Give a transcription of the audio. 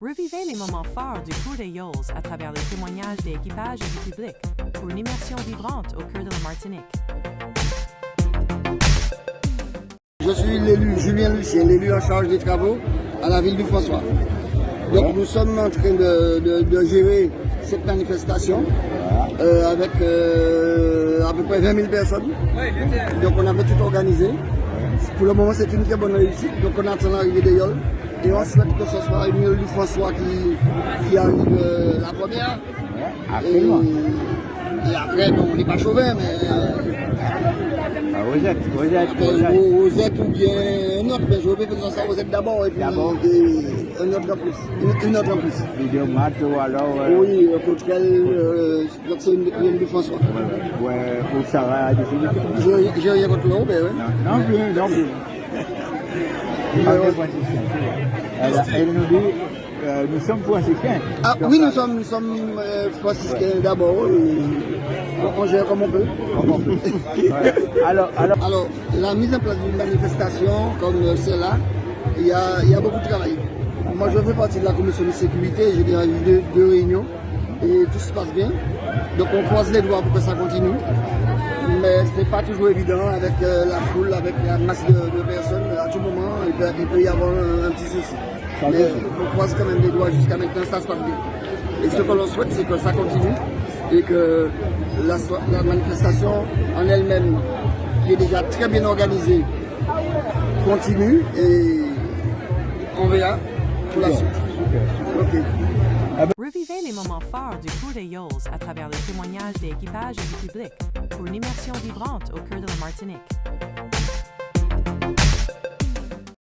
Revivez les moments forts du Cours des Yoles à travers les témoignages des équipages et du public pour une immersion vibrante au cœur de la Martinique. Je suis l'élu Julien Lucien, l'élu en charge des travaux à la ville du François. Donc nous sommes en train de gérer cette manifestation avec à peu près 20 000 personnes. Donc on avait tout organisé. Pour le moment c'est une très bonne réussite. Donc on attend l'arrivée des Yoles. Et on souhaite que ce soit une du François qui arrive la première. Et après, bon, on n'est pas chauvin, mais. Rosette ou bien un autre, mais je vais faire ça Rosette d'abord et puis un autre en plus. Une autre en plus. Oui, Cotrel, donc c'est une du François. Pour Sarah, j'ai rien contre le Robert, oui. Non plus. Elle nous dit, nous sommes franciscains. Ah oui, nous sommes franciscains d'abord. On gère comme on peut. Alors, la mise en place d'une manifestation comme celle-là, il y a beaucoup de travail. Moi, je fais partie de la commission de sécurité. J'ai déjà eu deux réunions et tout se passe bien. Donc, on croise les doigts pour que ça continue. Mais c'est pas toujours évident avec la foule, avec la masse de personnes. À tout moment, il peut y avoir un petit souci. Mais on croise quand même les doigts jusqu'à maintenant, ça se passe bien. Et ce que l'on souhaite, c'est que ça continue et que la manifestation en elle-même, qui est déjà très bien organisée, continue et on verra pour la suite. Okay. Revivez les moments forts du Cours des Yoles à travers les témoignages des équipages et du public pour une immersion vibrante au cœur de la Martinique.